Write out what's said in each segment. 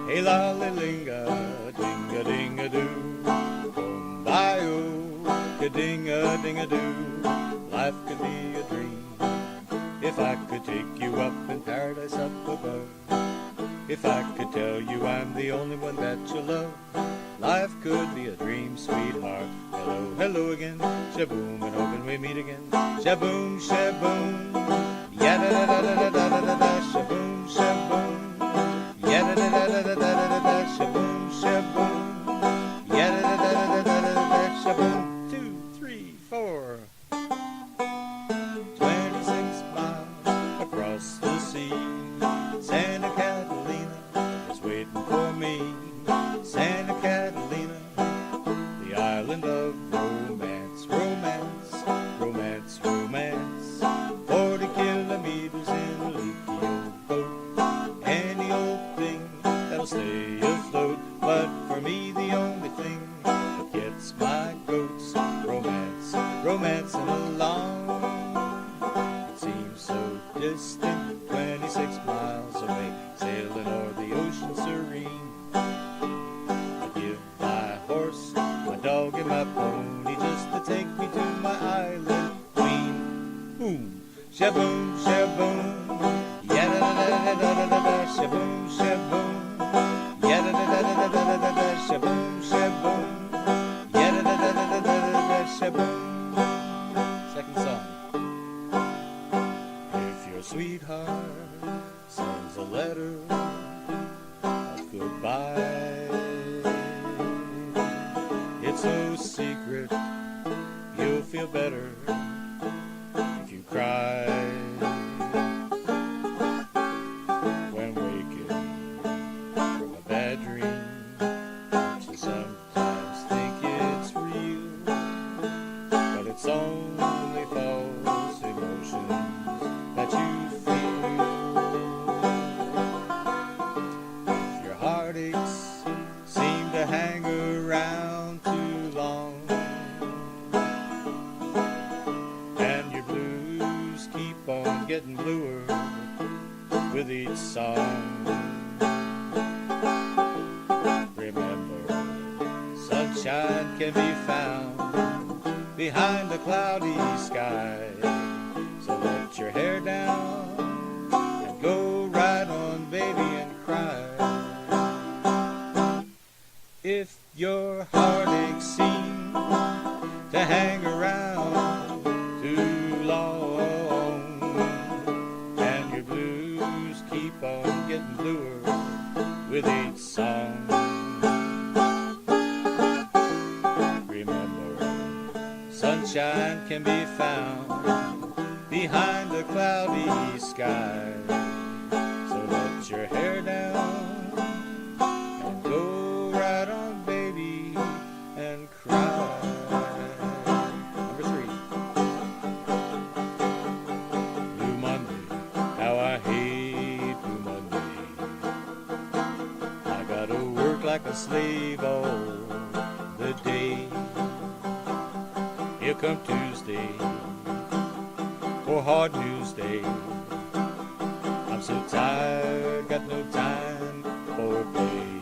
Hey lolly linga, dinga dinga doo. Bio, ka-dinga dinga doo. Life could be a dream if I could take you up in paradise up above. If I could tell you I'm the only one that you love. Life could be a dream, sweetheart. Hello, hello again. Shaboom, and hoping we meet again. Shaboom, shaboom. Ya-da-da-da-da-da-da-da-da. Shaboom, shaboom. Ya-da-da-da-da-da-da-da-da. Shaboom, shaboom. Ya-da-da-da-da-da-da-da. Shaboom. 2, 3, 4. 26 miles across the sea. Santa Catalina is waiting for me. Santa Catalina, the island of romance, romance, romance, romance. 40 kilometers in a leaky old boat. Any old thing that'll stay afloat. But for me the only thing that gets my goats, romance, romancing along. It seems so distant, 26 miles away, sailing o'er the ocean serene. I give my horse, my dog, and my pony just to take me to my island queen. Boom, shaboom, shaboom, ya-da-da-da-da-da-da-da, shaboom, shaboom, ya-da-da-da-da-da-da-da, shaboom, shaboom, ya-da-da-da-da-da-da-da, shaboom. Second song. If your sweetheart sends a letter of goodbye, it's so secret, you'll feel better if you cry. When waking from a bad dream, you sometimes think it's real, but it's only false emotions that you feel. If your heartaches seem to hang around too long, and your blues keep on getting bluer with each song, remember, sunshine can be found behind a cloudy sky. So let your hair down and go right on, baby, and cry. If your heartaches seem to hang around too long, and your blues keep on getting bluer with each song, remember, sunshine can be found behind a cloudy sky. So let your hair down and go right on, baby, and cry. Number 3. Blue Monday, how I hate Blue Monday. I gotta work like a slave all the day. Here come Tuesday, for hard news day. I'm so tired, got no time for play.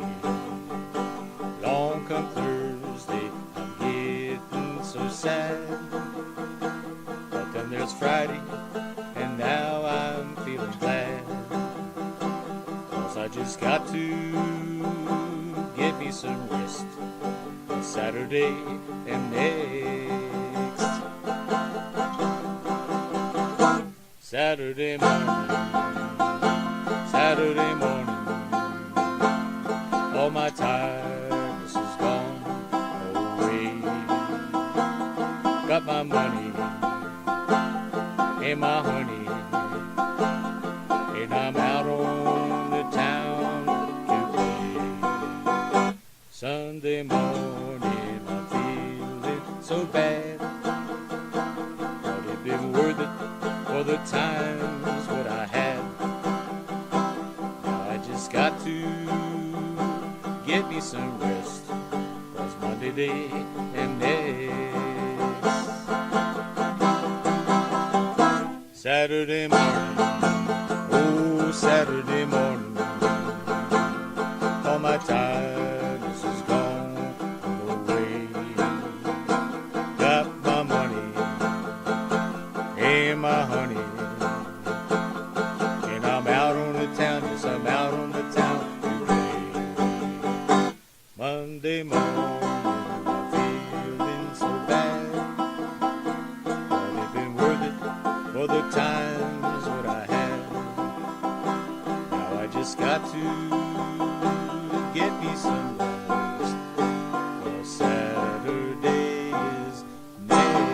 Long come Thursday, I'm getting so sad. But then there's Friday, and now I'm feeling glad. 'Cause I just got to get me some rest on Saturday and next. Saturday morning, Saturday morning, all my tiredness is gone away. Got my money and my honey, and I'm out on the town to play. Sunday morning, I'm feeling so bad, but it'd been worth it for the times what I had. Now I just got to get me some rest, 'cause Monday day and next. Saturday morning, oh Saturday morning, all just got to get me some rest, 'cause Saturday is next.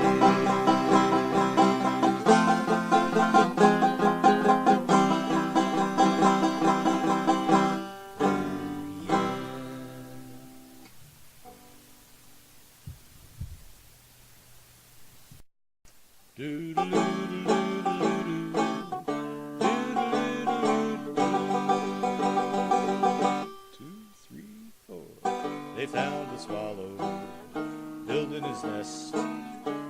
They found a swallow building his nest.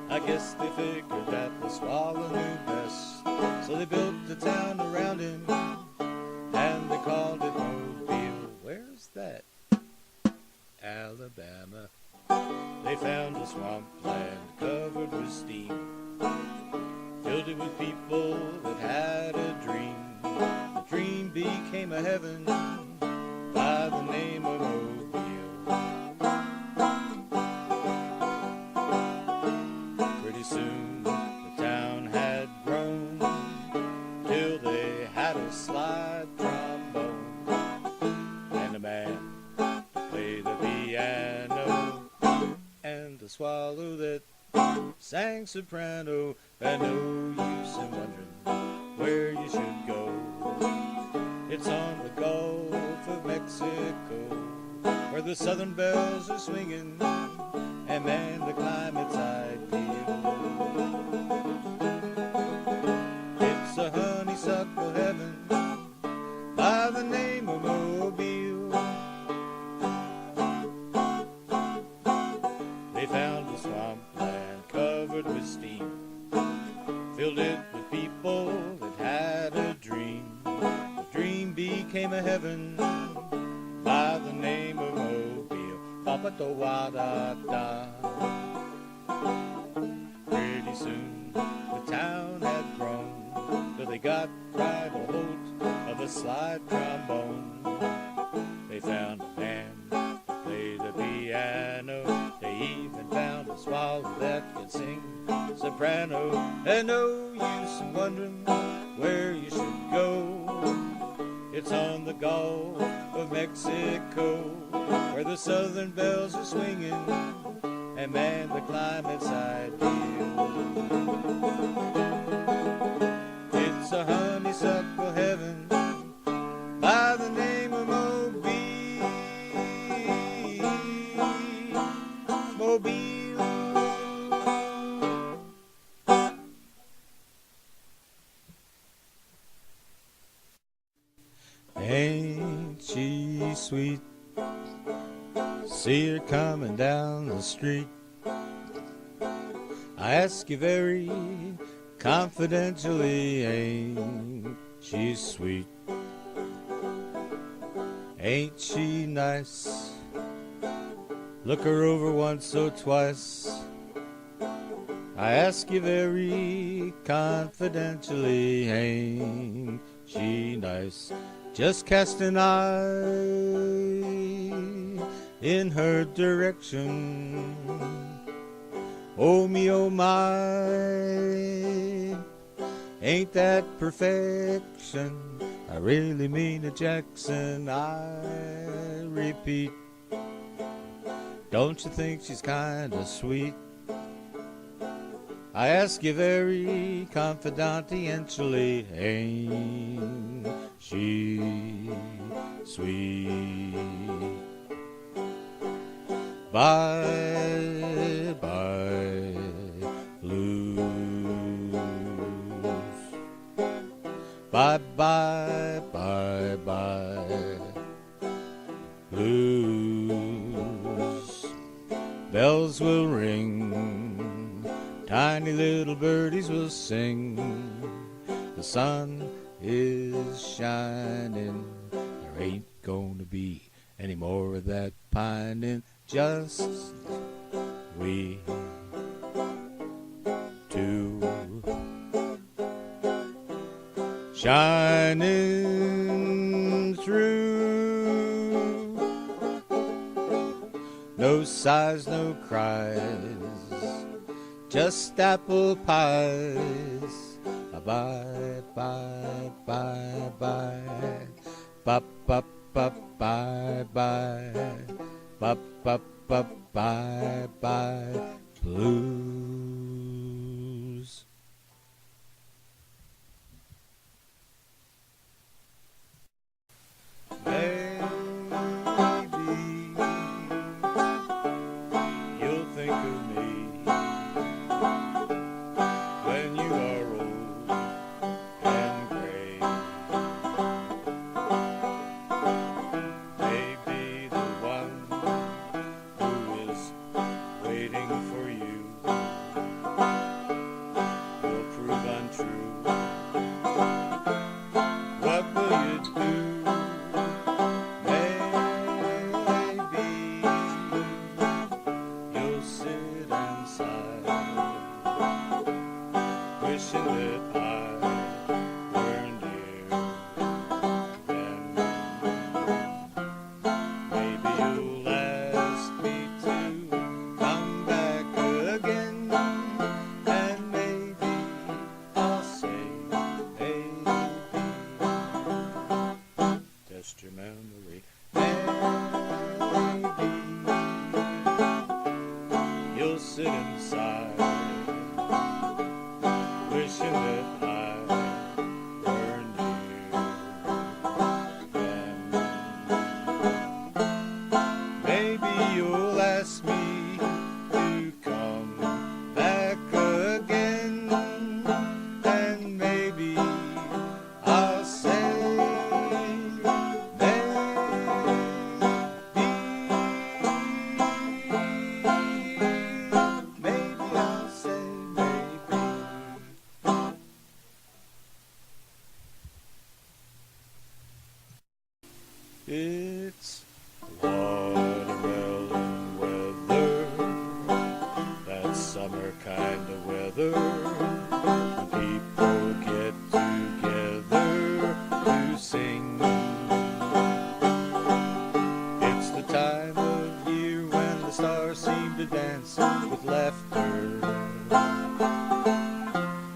I guess they figured that the swallow knew best. So they built a town around him, and they called it Mobile. Where's that? Alabama. They found a swampland covered with steam, filled it with people that had a dream. The dream became a heaven by the name of Mobile. Pretty soon the town had grown till they had a slide trombone and a man to play the piano and a swallow that sang soprano. And no use in wondering where you should go. It's on the Gulf of Mexico, where the southern bells are swinging, and man, the climate's ideal. It's a honeysuckle heaven by the name of Mobile. They found a swampland covered with steam, filled it with people that had a dream. The dream became a heaven by the name of Mobile. Ba-ba-do-wa-da-da. Pretty soon the town had grown till they got right a hold of a slide trombone. They found a man to play the piano. They even found a swallow that could sing soprano. And no use in wondering where you should go. It's on the Gulf of Mexico, where the southern bells are swinging, and man, the climate's ideal. It's a honeysuckle heaven by the name of Mobile. Mobile. Ain't she sweet? See her coming down the street. I ask you very confidentially, ain't she sweet? Ain't she nice? Look her over once or twice. I ask you very confidentially, ain't she nice? Just cast an eye in her direction. Oh me, oh my, ain't that perfection? I really mean it, Jackson, I repeat. Don't you think she's kinda sweet? I ask you very confidentially, ain't she sweet? Bye, bye, blues. Bye, bye, bye, bye, blues. Bells will ring, tiny little birdies will sing. The sun is shining, there ain't gonna be any more of that pining. Just we two shining through. No sighs, no cries, just apple pies. Bye, bye, bye, bye. Bop, bop, bop, bye, bye. Bop, bop, bop, bye, bye. Blues. Maybe you'll think of me when you are old and gray. Maybe the one who is waiting for you will prove untrue. What will you do? Maybe you'll sit and sigh, wishing that I weren't here then. Maybe you'll ask me to come back again, and maybe I'll say maybe. Test your memory. Maybe you'll sit inside, wishing that I weren't here then. Maybe you'll ask me to come back again, and maybe I'll say maybe. Maybe I'll say maybe. It's watermelon weather, that summer kind of weather, when people get together to sing. It's the time of year when the stars seem to dance with laughter,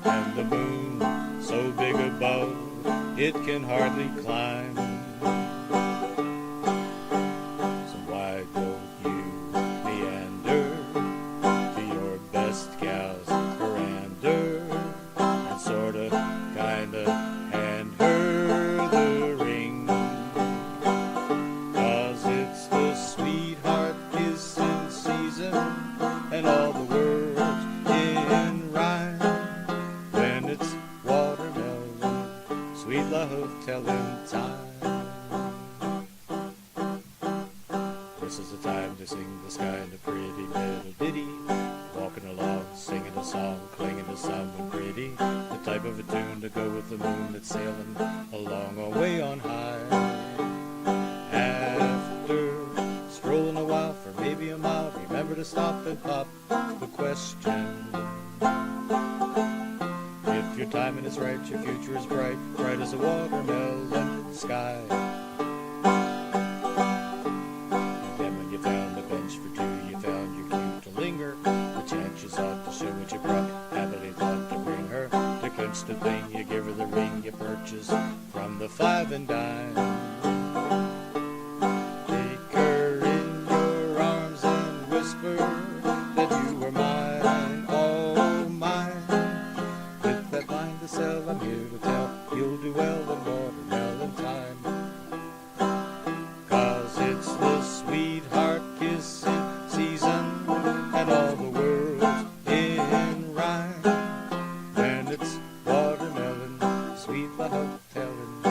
and the moon so big above it can hardly climb. So why don't you meander to your best gal's veranda and sorta kinda hand her the ring? 'Cause it's the sweetheart kissing season, and all the words in rhyme. When it's watermelon, sweet love telling time. This is the time to sing this kind of pretty little ditty, walking along, singing a song, clinging to someone pretty, the type of a tune to go with the moon that's sailing along away on high. After strolling a while for maybe a mile, remember to stop and pop the question. If your timing is right, your future is bright, bright as a watermelon sky. And then when you found a bench for two, you found your cue to linger. The chance you sought to show what you brought, happily thought to bring her. To clinch the thing, you give her the ring you purchased from the 5 and dime. Take her in your arms and whisper that you were mine, all mine. With that line to sell, I'm here to tell, you'll do well in watermelon time. 'Cause it's the sweetheart kissing season, and all the world's in rhyme. When it's watermelon, sweet love telling,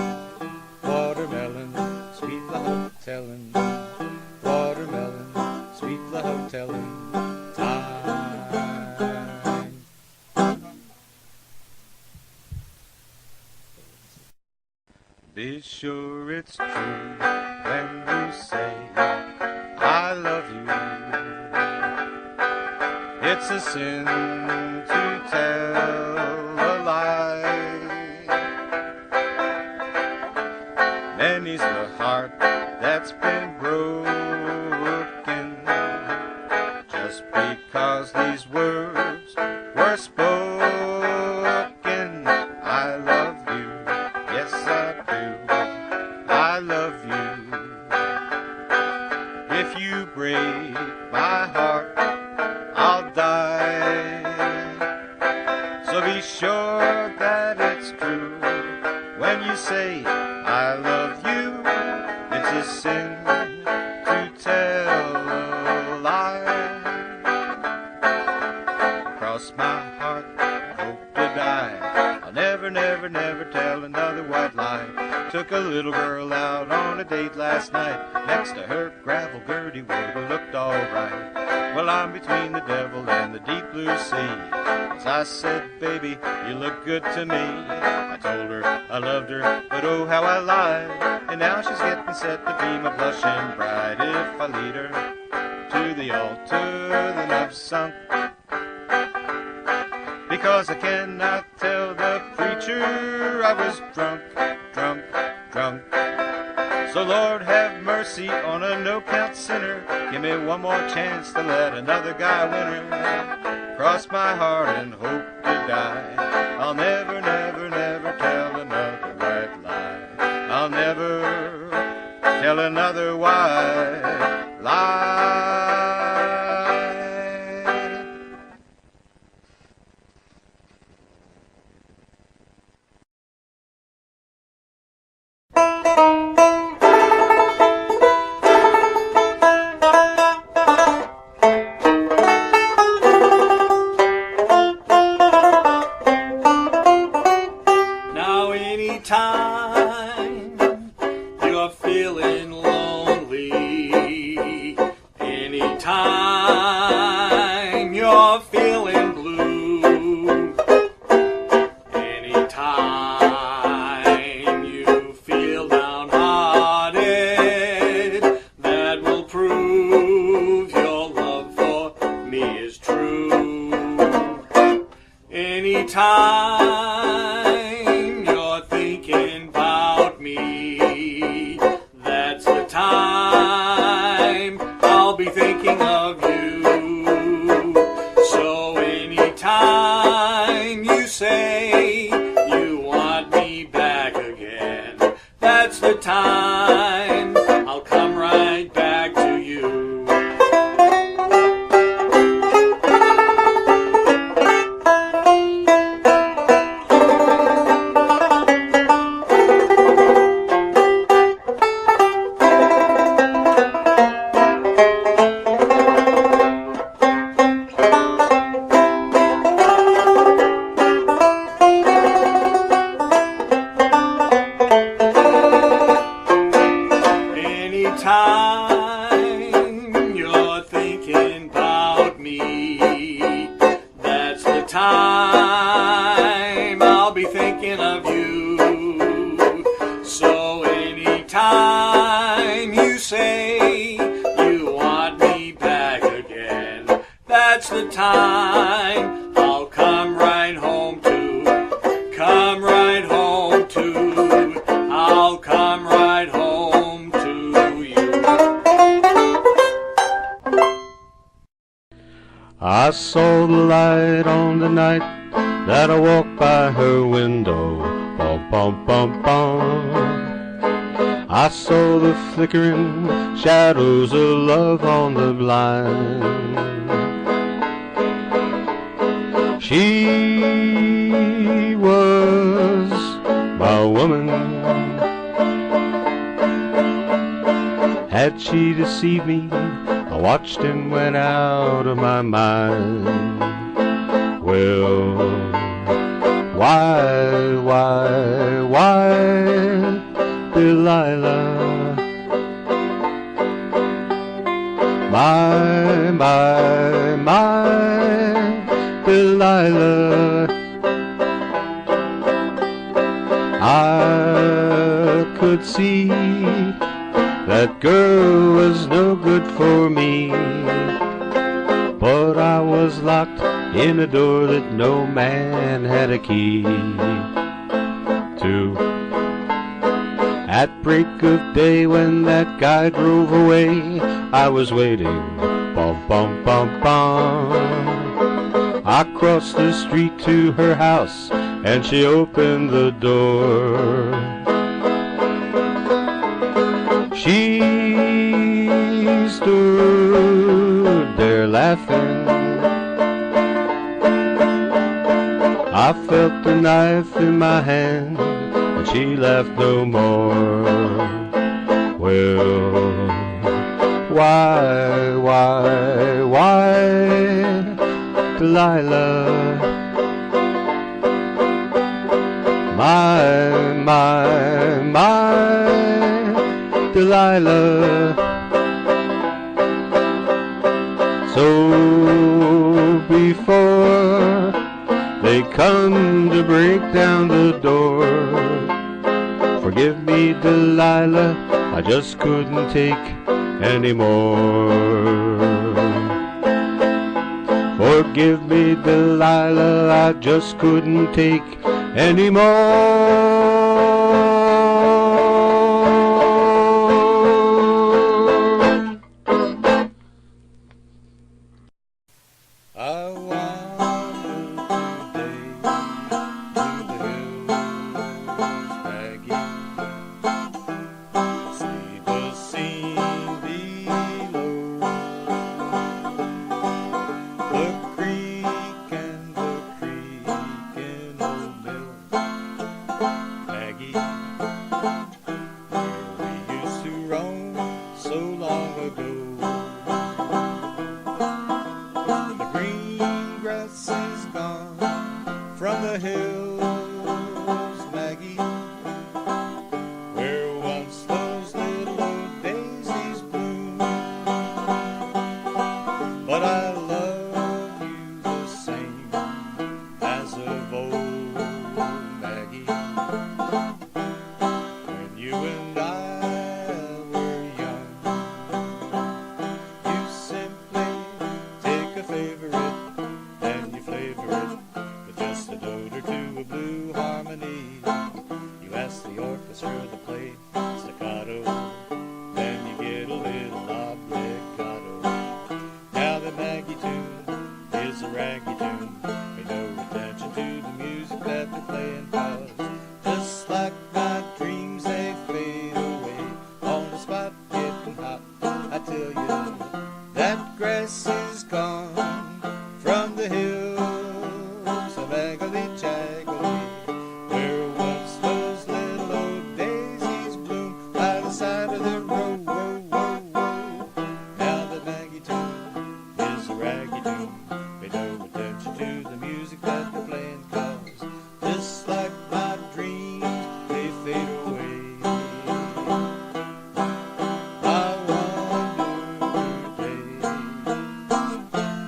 watermelon, sweet love telling, watermelon, sweet love telling time. Be sure it's true when you say I love you. It's a sin to tell a lie. Many's the heart that's been broken just because these words were spoken. I love you, yes I do. I love a sin to tell a lie. Cross my heart, hope to die. I'll never, never, never tell another white lie. Took a little girl out on a date last night. Next to her, gravel Gertie would looked alright. Well, I'm between the devil and the deep blue sea. As I said, baby, you look good to me. I told her I loved her, but oh how I lied. And now she's getting set to be my blushing bride. If I lead her to the altar, then I've sunk. Because I cannot tell the preacher I was drunk, drunk, drunk. So Lord have mercy on a no-count sinner. Give me one more chance to let another guy win her. Cross my heart and hope to die. I'll never, never, never tell another white lie. I'll never tell another white lie. Now anytime you're feeling lonely, anytime you're feeling blue, anytime you feel downhearted, that will prove your love for me is true. Anytime you're thinking about me, that's the time I'll be thinking of you. So anytime you say you want me back again, that's the time I'll come right back to you. Anytime you're thinking about me, that's the time I'll be thinking of you. So anytime you say you want me back again, that's the time I'll come right home to, come right home to, I'll come right home to you. I saw the light on the night that I walked by her window. Bum, bum, bum, bum. I saw the flickering shadows of love on the blind. She was my woman. Had she deceived me? I watched and went out of my mind. Well, why, Delilah? My, Delilah. I could see that girl was no good for me, but I was locked in a door that no man had a key to. At break of day when that guy drove away, I was waiting, bum, bum, bum, bum. I crossed the street to her house and she opened the door. She stood there laughing. I felt the knife in my hand, and she laughed no more. Well, Delilah. My, Delilah. So before they come to break down the door, forgive me, Delilah, I just couldn't take anymore. Forgive me, Delilah, I just couldn't take anymore. I wander today to the hills, Maggie, see the scene below, the creek and the creaking old mill, Maggie, where we used to roam so long ago. The green grass is gone from the hills, Maggie, where once those little old daisies bloomed. But I love you the same as of old, Maggie, when you and I were young. You simply take a favorite and you flavor it with just a note or two of blue harmony. You ask the orchestra to play staccato, then you get a little obligato. Now the Maggie tune is a raggy tune. Pay no attention to the music that they're playing, 'cause just like my dreams they fade away on the spot getting hot. I tell you that grass is gone from the hills of Aggly Chaggly, where once those little old daisies bloomed by the side of the road. Whoa, whoa, whoa. Now the Maggie tune is a raggy tune. Pay no attention to the music that they're playing, 'cause just like my dreams they fade away. I wander today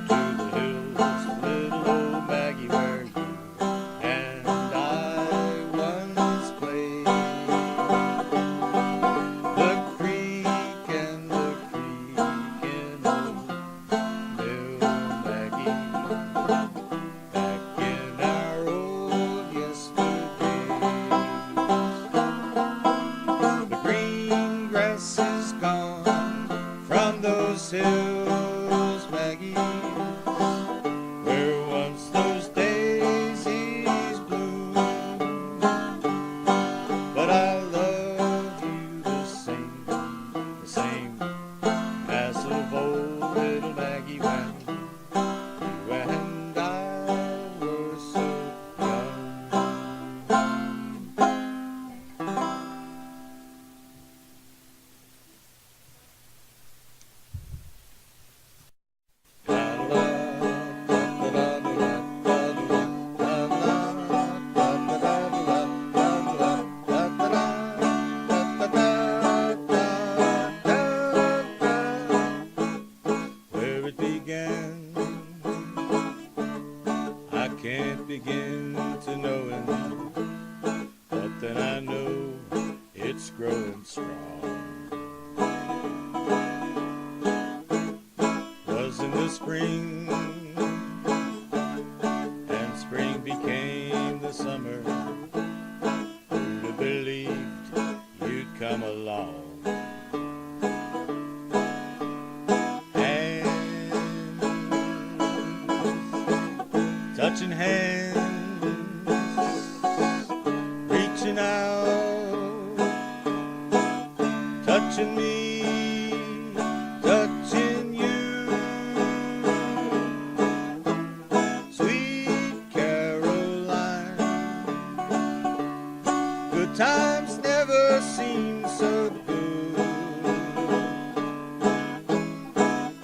to the hills, little old Maggie, where you and I once played. The creek and the creaking old mill, Maggie, back in our old yesterdays. The green grass is gone from those hills, Maggie, where once those daisies bloomed. But I love you the same as of old, little Maggie, when you and I were so young. Where it began, I can't begin to know it, but then I know it's growing strong. Was in the spring, and spring became the summer. Who'd have believed you'd come along? Touching hands, reaching out, touching me, touching you. Sweet Caroline, good times never seem so good.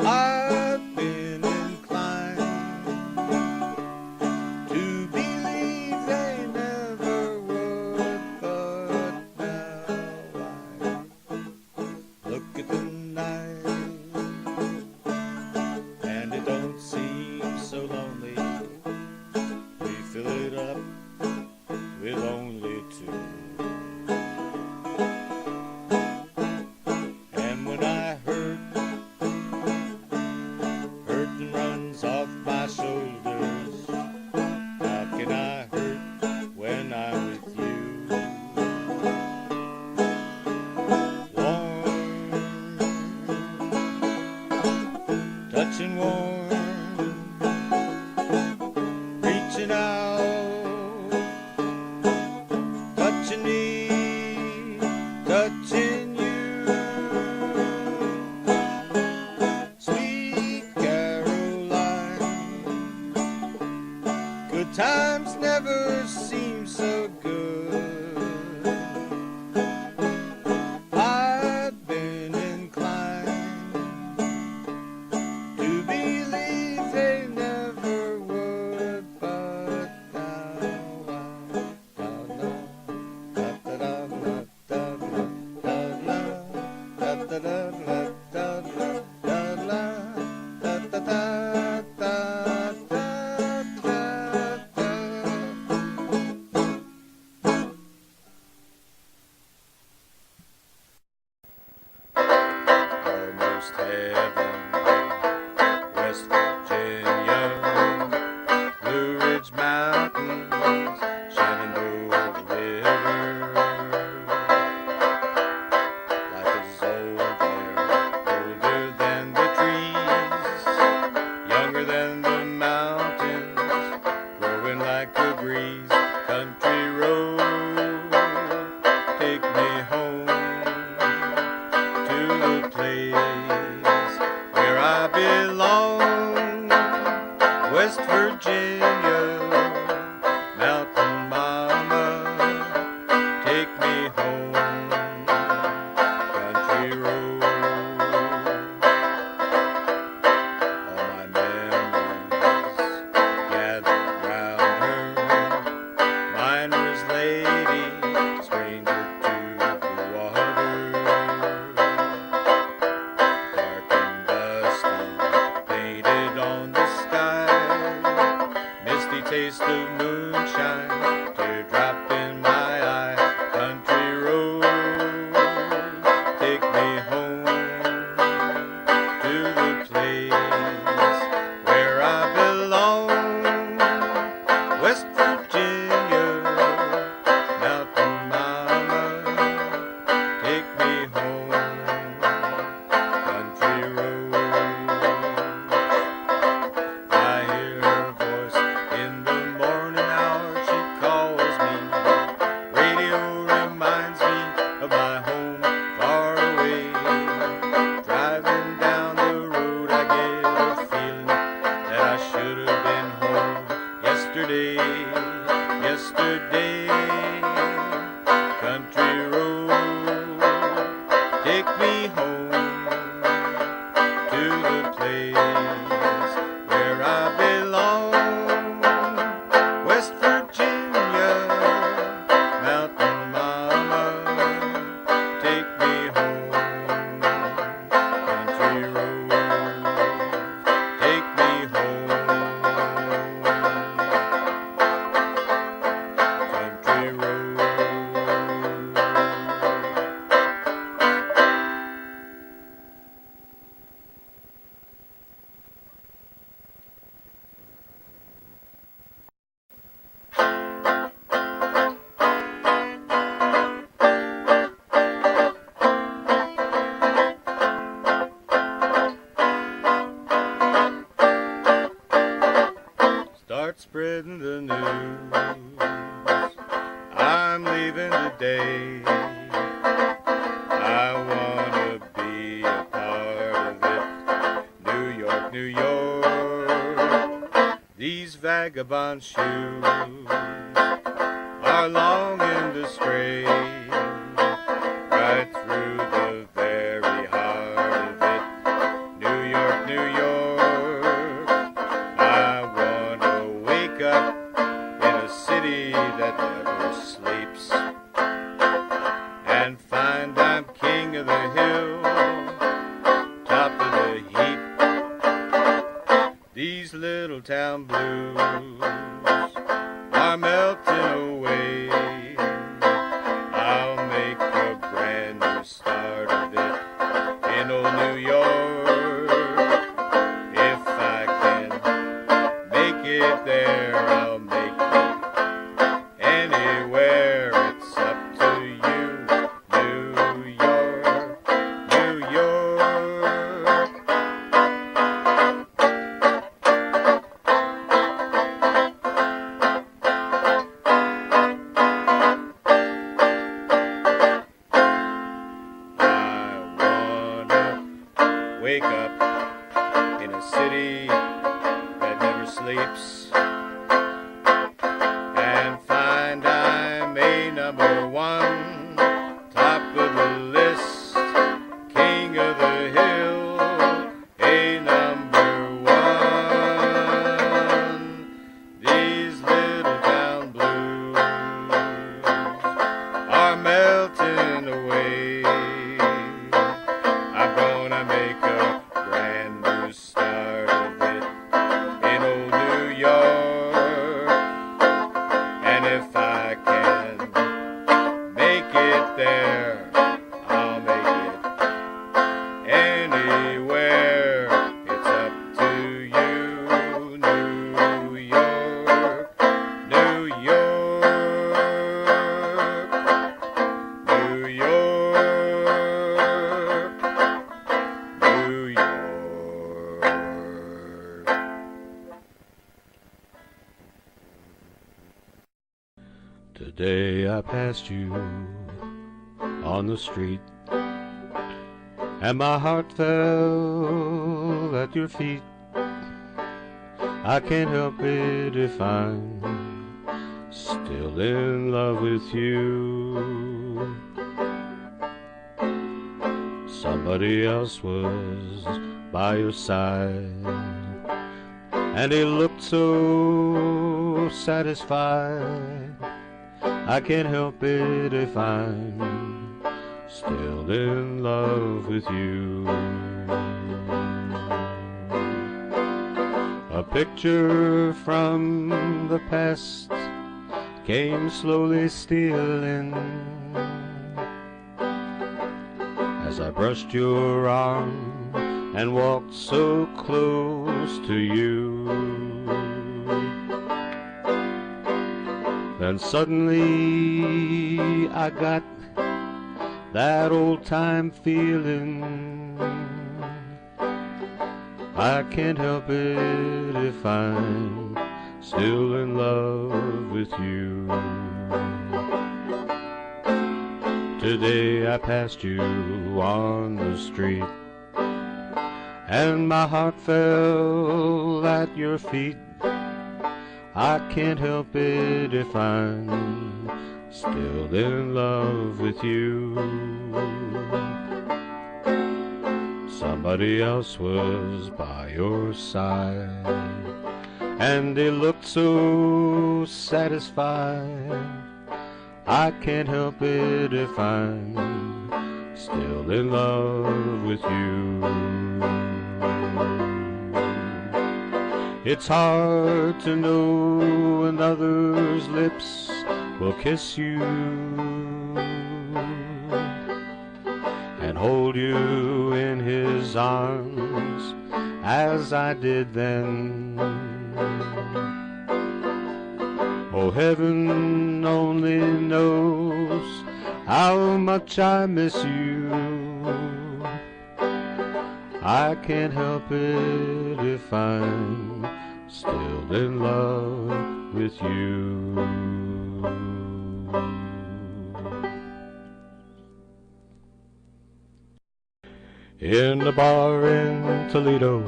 I've been inclined promised heaven. West Virginia, Blue Ridge Mountains, Shenandoah River. Life is old there, older than the trees, younger than the mountains, growing like a breeze. Country road, take me home to the place where I belong. West Virginia, Mountain Mama, take me home. Country road, all my memories gathered round her. Miner's lady, stranger to the water, dark and dusty, painted on the sky, misty taste of moonshine, teardrop in my eye. Country road, take me home to the place where I belong. West Virginia, Mountain Mama, take me home. Country road, I hear her voice in the morning hour. She calls me. Radio reminds me of my home far away. Driving down the road, I get a feeling that I should have been home yesterday. Yesterday, country road, take me home to the place where I belong. West Virginia, Mountain Mama, take me home. Country road, take me home. Country road. Start spreading the news. I'm leaving today. I wanna be a part of it. New York, New York. These vagabond shoes are longing to stray right through the very heart of it. New York, New York. I wanna wake up in a city that never sleeps and find I'm king of the hill, top of the heap. These little town blues are melting away. I'll make a brand new start of it in old New York. If I can make it there, I'll make it anywhere. It's up to you, New York, New York. I wanna wake up in a city that never sleeps and find I'm a number one, top of the list, king of the hill, a number one. These little town blues are melting away. I'm gonna make a brand new start of it in old New York. passed you on the street, and my heart fell at your feet. I can't help it if I'm still in love with you. Somebody else was by your side, and he looked so satisfied. I can't help it if I'm still in love with you. A picture from the past came slowly stealing as I brushed your arm and walked so close to you. Then suddenly I got that old-time feeling. I can't help it if I'm still in love with you. Today I passed you on the street, and my heart fell at your feet. I can't help it if I'm still in love with you. Somebody else was by your side, and they looked so satisfied. I can't help it if I'm still in love with you. It's hard to know another's lips will kiss you and hold you in his arms as I did then. Oh, heaven only knows how much I miss you. I can't help it if I'm still in love with you. In the bar in Toledo,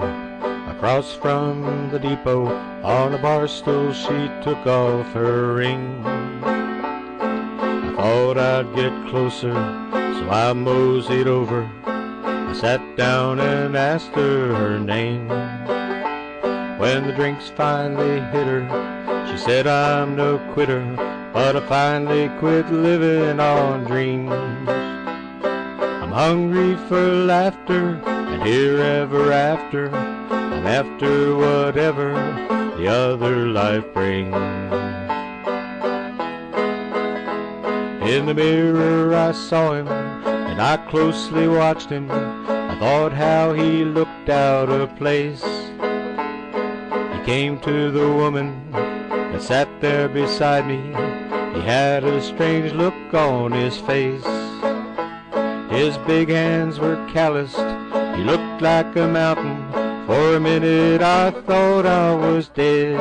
across from the depot, on a bar stool she took off her ring. I thought I'd get closer, so I moseyed over. I sat down and asked her name. When the drinks finally hit her, she said, I'm no quitter, but I finally quit living on dreams. I'm hungry for laughter, and here ever after, I'm after whatever the other life brings. In the mirror I saw him, and I closely watched him. I thought how he looked out of place. He came to the woman that sat there beside me. He had a strange look on his face. His big hands were calloused, he looked like a mountain. For a minute I thought I was dead.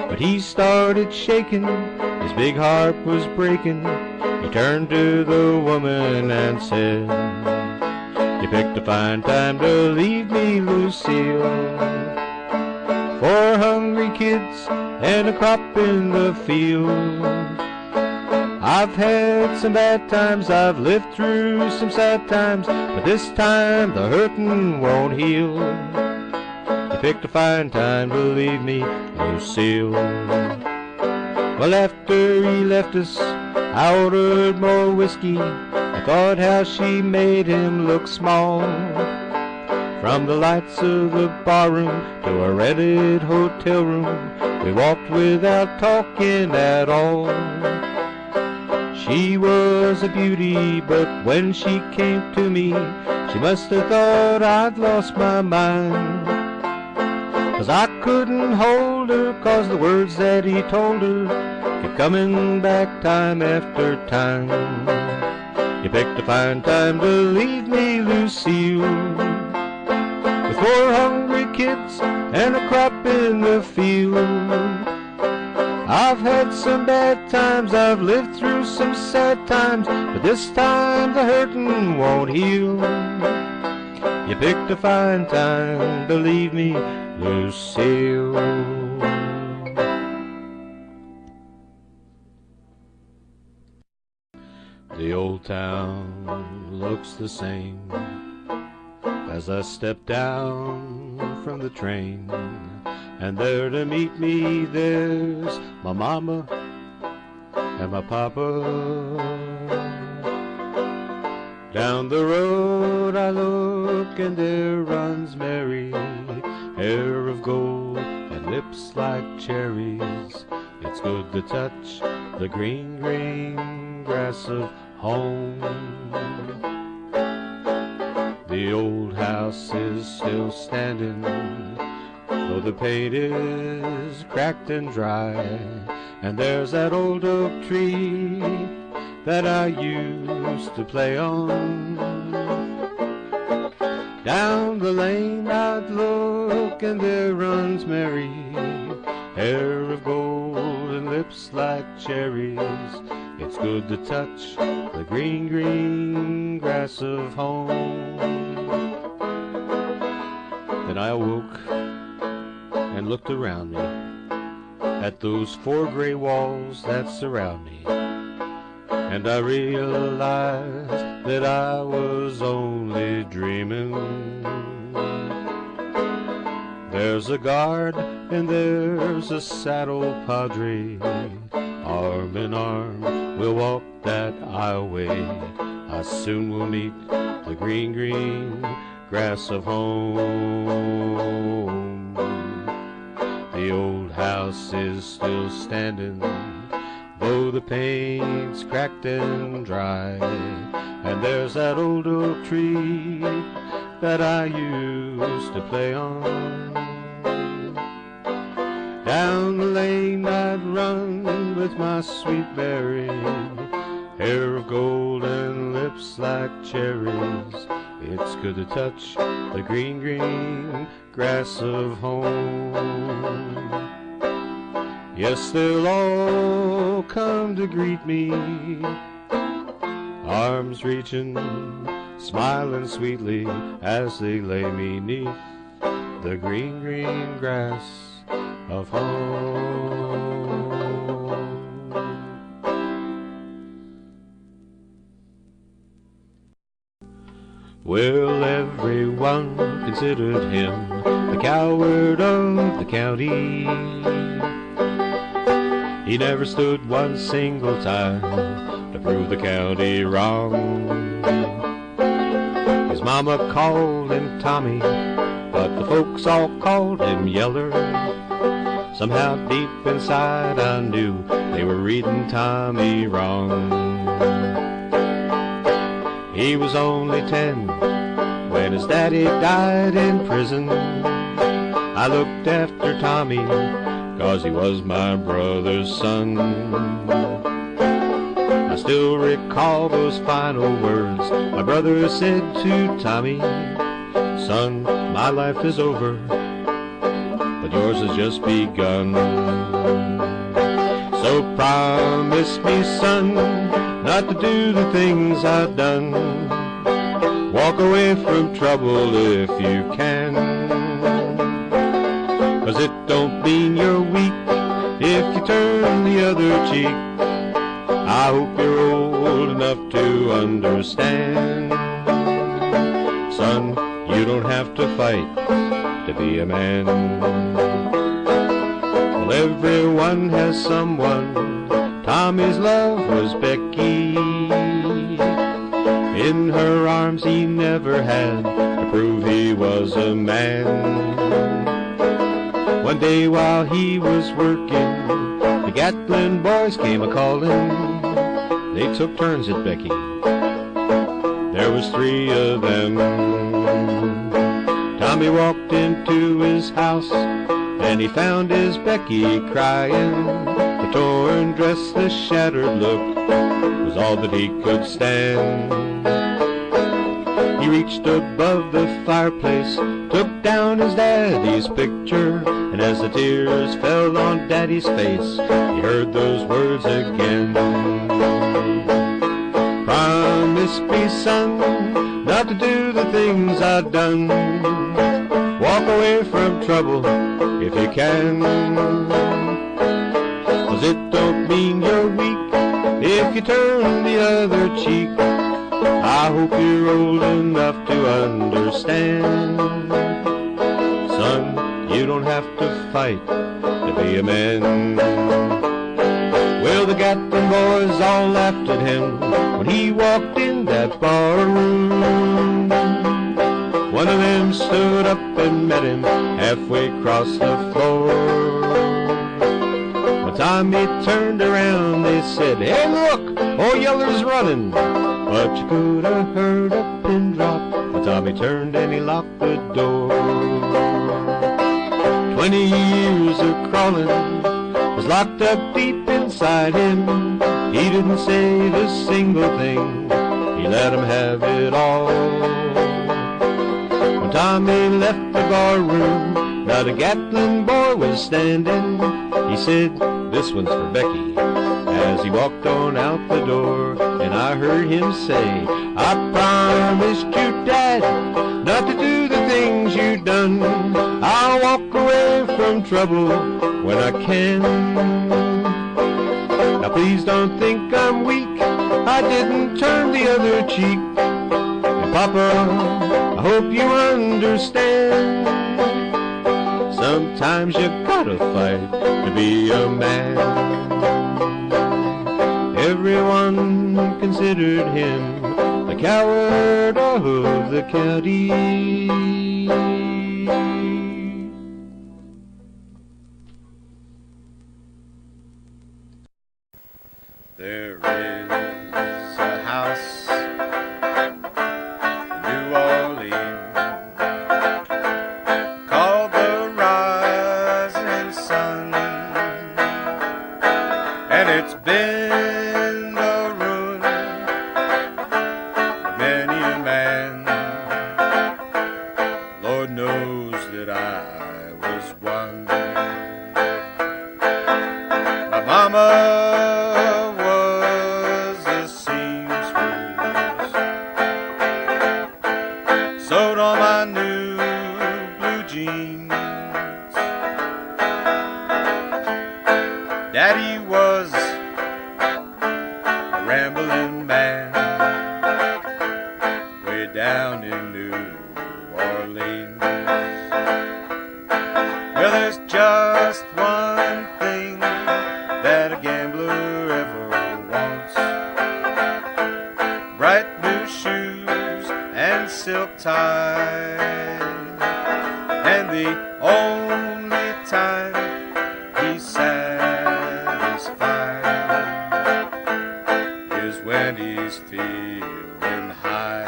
But he started shaking, his big heart was breaking. He turned to the woman and said, you picked a fine time to leave me, Lucille. 4 hungry kids and a crop in the field. I've had some bad times, I've lived through some sad times, but this time the hurtin' won't heal. You picked a fine time to leave me, Lucille. Well, after he left us, I ordered more whiskey. I thought how she made him look small. From the lights of the barroom to a rented hotel room, we walked without talking at all. She was a beauty, but when she came to me, she must have thought I'd lost my mind. 'Cause I couldn't hold her, 'cause the words that he told her kept coming back time after time. You picked a fine time to leave me, Lucille. With 4 hungry kids and a crop in the field, I've had some bad times, I've lived through some sad times, but this time the hurtin' won't heal. You picked a fine time to leave me, Lucille. The old town looks the same as I step down from the train, and there to meet me there's my mama and my papa. Down the road I look and there runs Mary, hair of gold and lips like cherries. It's good to touch the green, green grass of home. The old house is still standing, though the paint is cracked and dry, and there's that old oak tree that I used to play on. Down the lane I'd look and there runs Mary, hair of gold and lips like cherries. It's good to touch the green, green grass of home. Then I awoke and looked around me at those four gray walls that surround me, and I realized that I was only dreaming. There's a guard and there's a saddle padre, arm in arm we'll walk that aisleway. I soon will meet the green, green grass of home. The old house is still standing, though the paint's cracked and dry, and there's that old oak tree that I used to play on. Down the lane I'd run with my sweet Mary, hair of gold and lips like cherries. It's good to touch the green, green grass of home. Yes, they'll all come to greet me, arms reaching, smiling sweetly as they lay me 'neath the green, green grass of home. Well, everyone considered him the coward of the county. He never stood one single time to prove the county wrong. His mama called him Tommy, but the folks all called him Yeller. Somehow deep inside I knew they were reading Tommy wrong. He was only 10 when his daddy died in prison. I looked after Tommy 'cause he was my brother's son. I still recall those final words my brother said to Tommy: "Son, my life is over, but yours has just begun. So promise me, son, not to do the things I've done. Walk away from trouble if you can, 'cause it don't mean you're weak if you turn the other cheek. I hope you're old enough to understand. Son, you don't have to fight to be a man." Well, everyone has someone. Tommy's love was Becky. In her arms he never had to prove he was a man. One day while he was working, the Gatlin boys came a-calling. They took turns at Becky. There was 3 of them. Tommy walked into his house and he found his Becky crying. The torn dress, the shattered look was all that he could stand. He reached above the fireplace, took down his daddy's picture, and as the tears fell on daddy's face, he heard those words again. Promise me, son, not to do the things I've done. Walk away from trouble if you can. 'Cause it don't mean you're weak if you turn the other cheek. I hope you're old enough to understand. Son, you don't have to fight to be a man. Well, the Gatlin boys all laughed at him when he walked in that bar room. One of them stood up and met him halfway across the floor. By the time he turned around, they said, "Hey, look, old Yeller's running." But you could have heard a pin drop by the time he turned and he locked the door. 20 years of crawling was locked up deep inside him. He didn't save a single thing, he let him have it all. When Tommy left the bar room, now the Gatlin boy was standing. He said, "This one's for Becky," as he walked on out the door. And I heard him say, "I promised you, Dad, not to do the things you've done. I'll walk away from trouble when I can. Now please don't think I'm weak, I didn't turn the other cheek. And Papa, I hope you understand. Sometimes you gotta fight to be a man." Everyone considered him the coward of the county. There is a house in New Orleans called the Rising Sun, and it's been the ruin of many a man. Lord knows that I was one. My mama sewed on my new blue jeans. Daddy was a rambling man way down in New Orleans. Well, there's just one thing that a gambler ever wants: bright new shoes and silk tie. And the only time he's satisfied is when he's feeling high.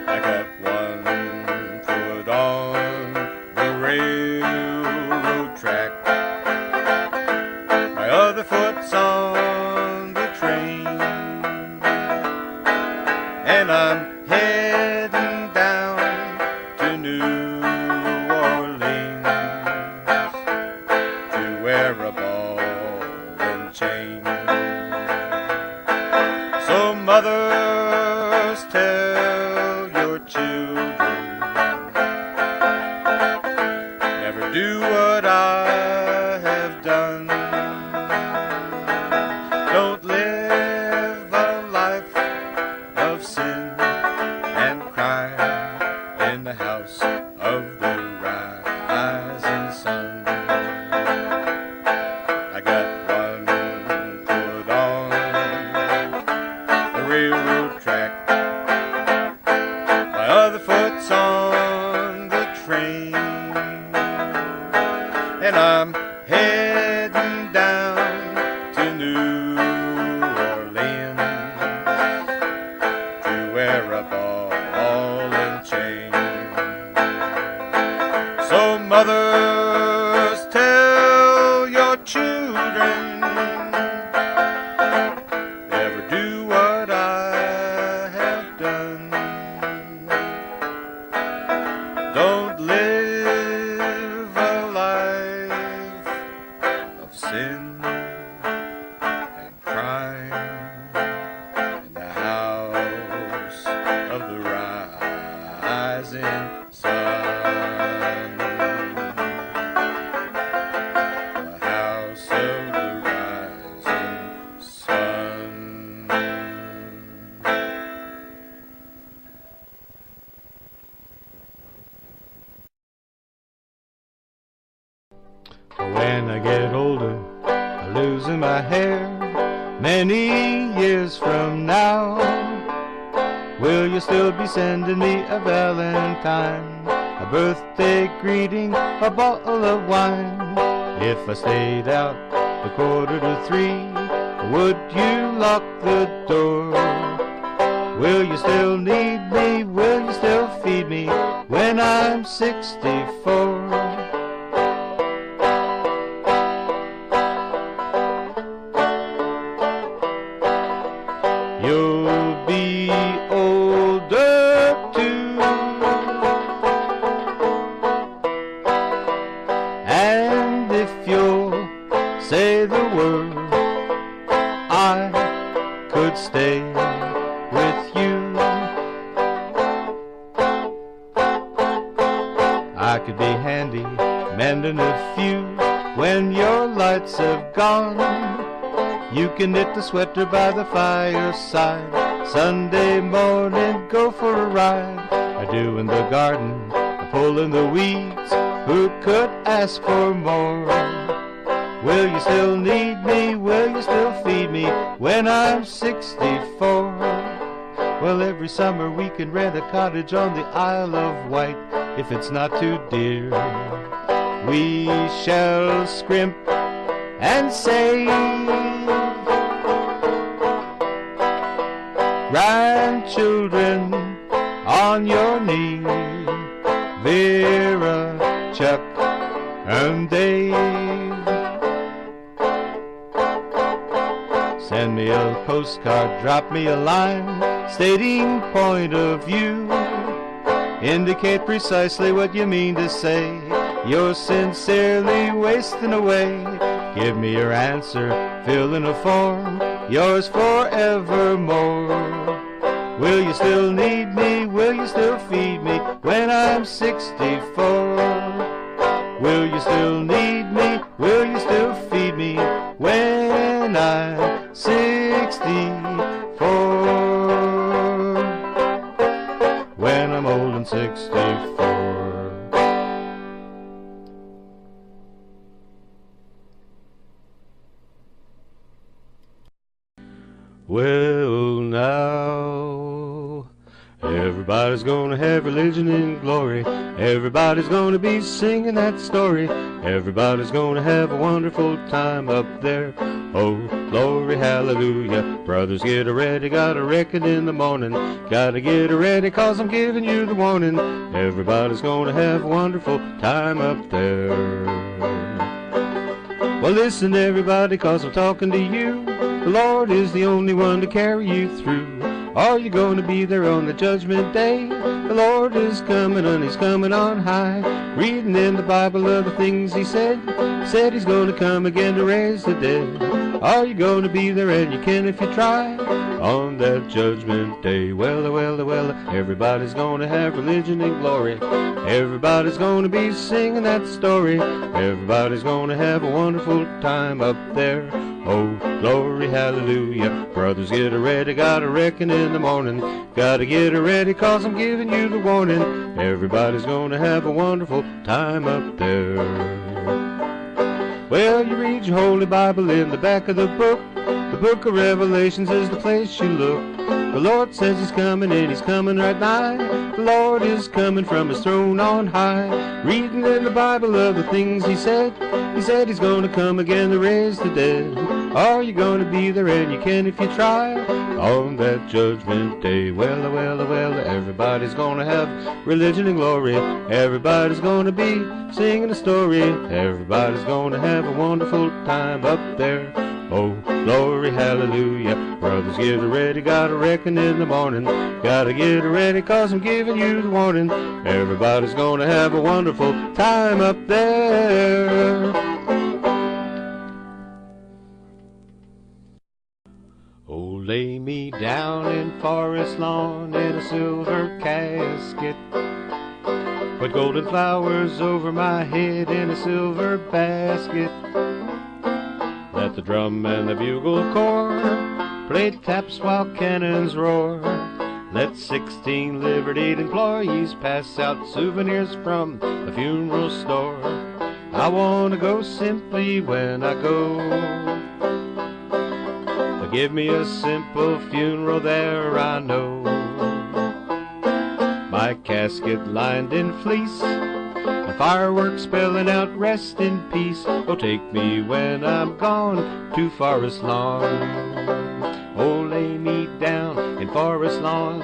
I got one foot on the railroad track, my other foot's on the train, and I'm heading down to New Orleans to wear a ball and chain. So mothers, tell your children, never do what I have done. Don't live a life of sin and crime in the house of the rising sun. I got one foot on the railroad track, my other foot's on the train, and I'm heading down to New Orleans to wear a ball and chain. So mothers, tell your children, never do what I have done. Don't live a life of sin and crime in the house of the rising sun. The house of the rising sun. When I get older, I'm losing my hair. Many years from now, will you still be sending me a valentine, a birthday greeting, a bottle of wine? If I stayed out a 2:45, would you lock the door? Will you still need me? Will you still feed me when I'm 64? You'll be older too, and if you'll say the word, I could stay with you. I could be handy, mending a few when your lights have gone. You can knit the sweater by the fireside. Sunday morning, go for a ride. I do in the garden, I pull in the weeds. Who could ask for more? Will you still need me? Will you still feed me when I'm 64? Well, every summer we can rent a cottage on the Isle of Wight if it's not too dear. We shall scrimp and save. Grandchildren on your knee, Vera, Chuck, and Dave. Send me a postcard, drop me a line, stating point of view. Indicate precisely what you mean to say. You're sincerely wasting away. Give me your answer, fill in a form. Yours forevermore. Will you still need me? Will you still feed me when I'm 64? Will you still need me? Will you still feed me when I'm 64? When I'm old and 64. Well, now everybody's gonna have religion in glory. Everybody's gonna be singing that story. Everybody's gonna have a wonderful time up there. Oh, glory, hallelujah. Brothers, get ready, gotta reckon in the morning. Gotta get ready, 'cause I'm giving you the warning. Everybody's gonna have a wonderful time up there. Well, listen everybody, 'cause I'm talking to you. The Lord is the only one to carry you through. Are you going to be there on the judgment day? The Lord is coming and He's coming on high. Reading in the Bible of the things He said He's going to come again to raise the dead. Are you going to be there? And you can if you try. On that judgment day, well, everybody's going to have religion and glory. Everybody's going to be singing that story. Everybody's going to have a wonderful time up there. Oh, glory, hallelujah. Brothers, get ready, gotta reckon in the morning. Gotta get ready, 'cause I'm giving you the warning. Everybody's gonna have a wonderful time up there. Well, you read your Holy Bible in the back of the book. The book of Revelations is the place you look. The Lord says He's coming and He's coming right nigh. The Lord is coming from His throne on high. Reading in the Bible of the things He said He's going to come again to raise the dead. Are you going to be there? And you can if you try. On that judgment day, well, everybody's going to have religion and glory. Everybody's going to be singing a story. Everybody's going to have a wonderful time up there. Oh, glory, hallelujah. Brothers, get ready, gotta reckon in the morning. Gotta get ready, 'cause I'm giving you the warning. Everybody's gonna have a wonderful time up there. Oh, lay me down in forest lawn in a silver casket. Put golden flowers over my head in a silver basket. Let the drum and the bugle corps play taps while cannons roar. Let 16 liveried employees pass out souvenirs from the funeral store. I want to go simply when I go. Give me a simple funeral there, I know. My casket lined in fleece, and fireworks spelling out rest in peace. Oh, take me when I'm gone to Forest Lawn. Oh, lay me down in Forest Lawn.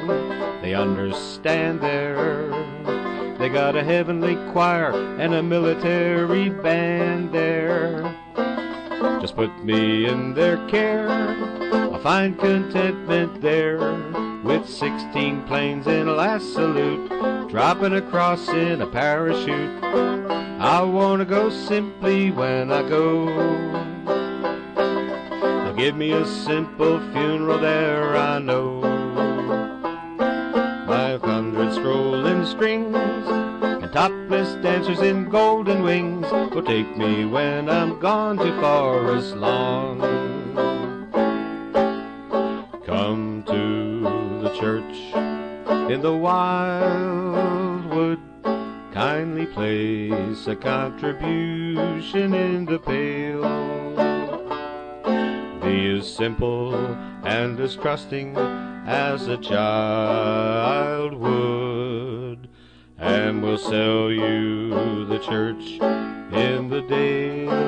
They understand there. They got a heavenly choir and a military band there. Just put me in their care, I'll find contentment there. With 16 planes in a last salute, dropping across in a parachute. I want to go simply when I go. They'll give me a simple funeral there, I know. 500 strolling strings and topless dancers in golden wings will take me when I'm gone to Forest Lawn. Come to the church in the wildwood, kindly place a contribution in the pail. Be as simple and as trusting as a child would, and we'll sell you the church in the dale.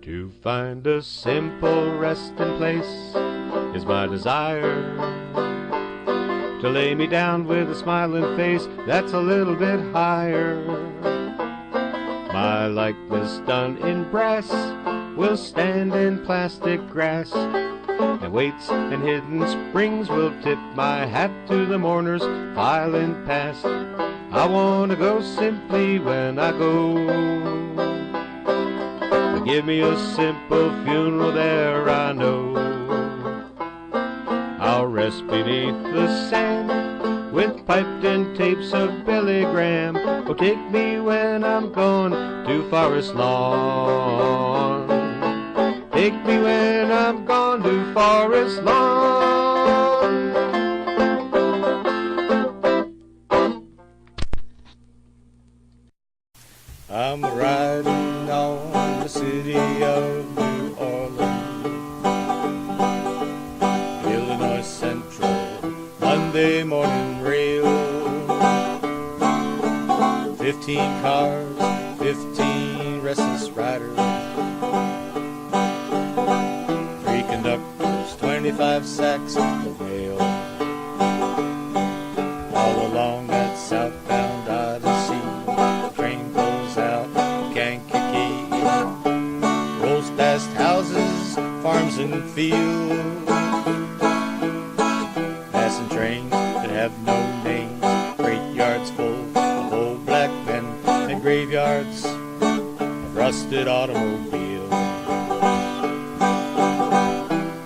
To find a simple resting place is my desire. To lay me down with a smiling face that's a little bit higher. My likeness done in brass will stand in plastic grass, and weights and hidden springs will tip my hat to the mourners filing past. I want to go simply when I go. Give me a simple funeral there, I know. I'll rest beneath the sand with piped-in tapes of Billy Graham. Oh, take me when I'm gone to Forest Lawn. Take me when I'm gone to Forest Lawn. I'm riding on the city of New Orleans, Illinois Central, Monday morning rail. 15 cars, 15 restless riders, 3 conductors, 25 sacks of mail. All along that southbound Odyssey, the train pulls out Kankakee, rolls past houses, farms and fields, passing trains that have no names, freight yards full of old black men, and graveyards of rusted automobiles.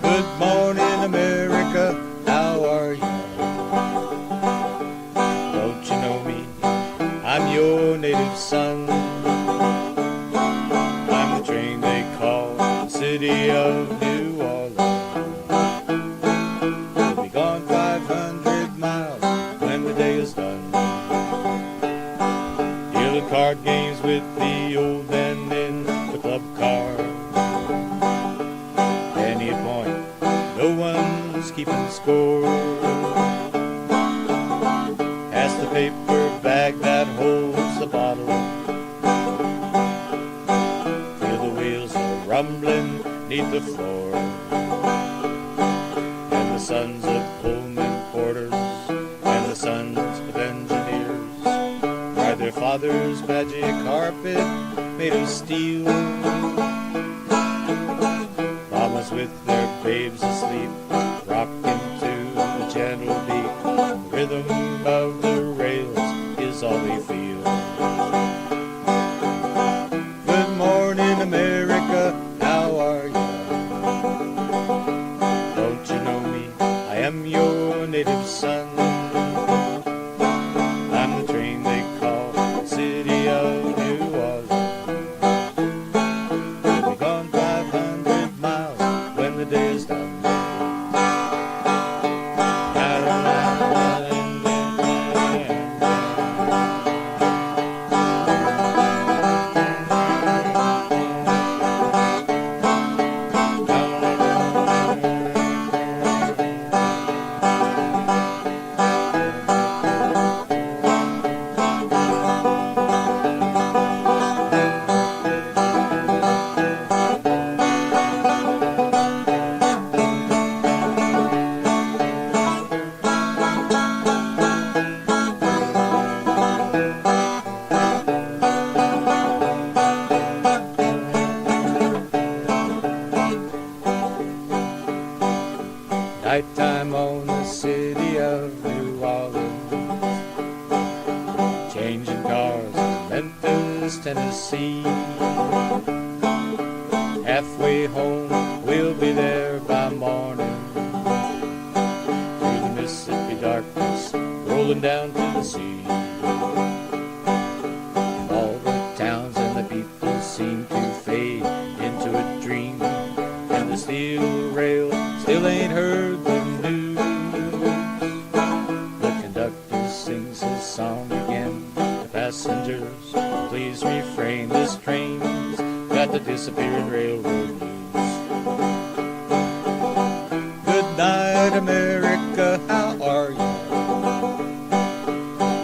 Good morning, America, how are you? Don't you know me? I'm your native son. I'm the train they call the city of New Orleans. We'll be gone 500 miles when the day is done. Dealing card games with the old men in the club car. Any point, no one's keeping score. Pass the paper bag that holds the bottle. Feel the wheels are rumbling neath the floor. And the sons of Pullman porters and the sons of engineers ride their father's magic carpet made of steel. Mamas with their babes asleep, rocking to the gentle beat. The rhythm of the rails is all we feel. Good morning, America, how are you? Don't you know me? I am your native son. I'm the train they call the city of New Orleans. We'll be gone 500 miles when the day is done. Nighttime on the city of New Orleans, changing cars in Memphis, Tennessee. Halfway home, we'll be there by morning. Through the Mississippi darkness, rolling down to the sea. All the towns and the people seem to fade into a dream, and the steel rail still ain't heard the news. The conductor sings his song again. The passengers, please refrain. This train's got the disappearing railroad blues. Good night, America, how are you?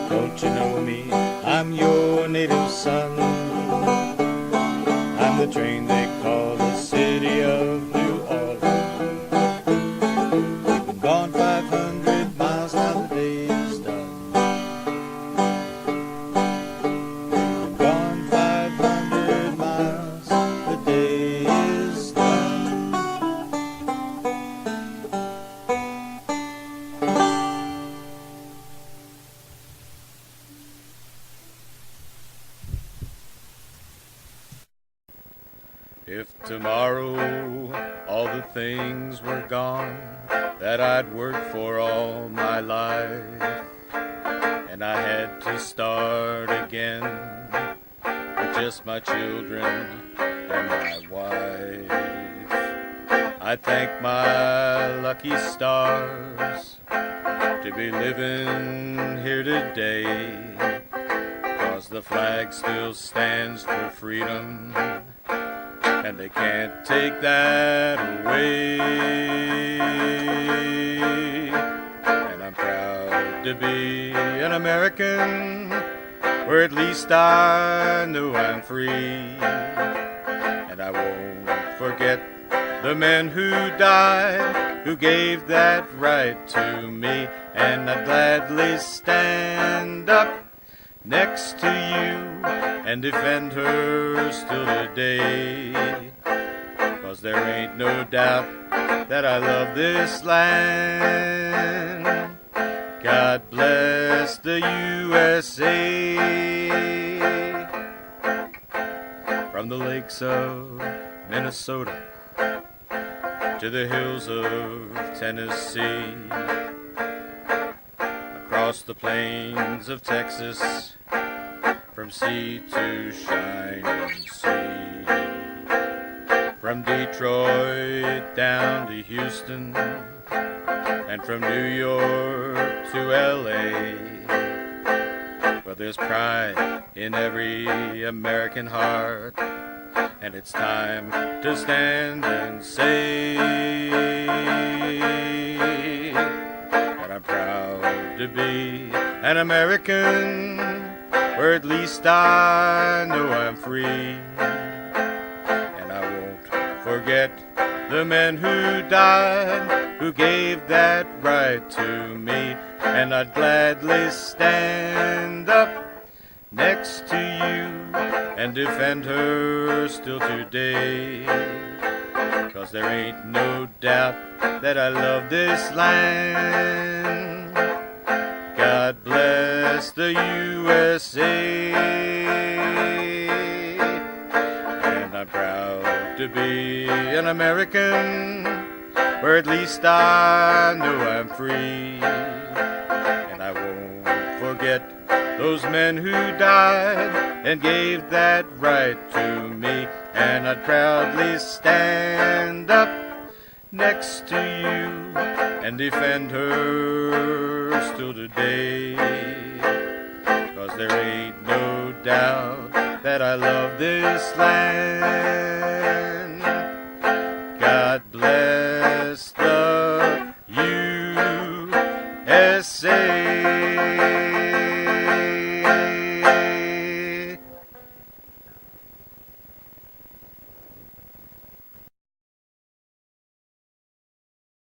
Don't you know me? I'm your native son. I'm the train they call the city of New Orleans. Gone 500 miles, now the day is done. Gone 500 miles, the day is done. If tomorrow all the things were gone that I'd worked for all my life, and I had to start again with just my children and my wife, I thank my lucky stars to be living here today, 'cause the flag still stands for freedom, and they can't take that away. And I'm proud to be an American, where at least I know I'm free. And I won't forget the men who died, who gave that right to me. And I'd gladly stand up next to you and defend her still today, 'cause there ain't no doubt that I love this land. God bless the USA. From the lakes of Minnesota to the hills of Tennessee, across the plains of Texas, from sea to shining sea, from Detroit down to Houston, and from New York to LA. But there's pride in every American heart, and it's time to stand and say that I'm proud to be an American, where at least I know I'm free. And I won't forget the men who died, who gave that right to me. And I'd gladly stand up next to you and defend her still today. 'Cause there ain't no doubt that I love this land. God bless the USA. And I'm proud to be an American, where at least I know I'm free. And I won't forget those men who died and gave that right to me. And I'd proudly stand up next to you and defend her still today. 'Cause there ain't no doubt that I love this land. God bless the USA.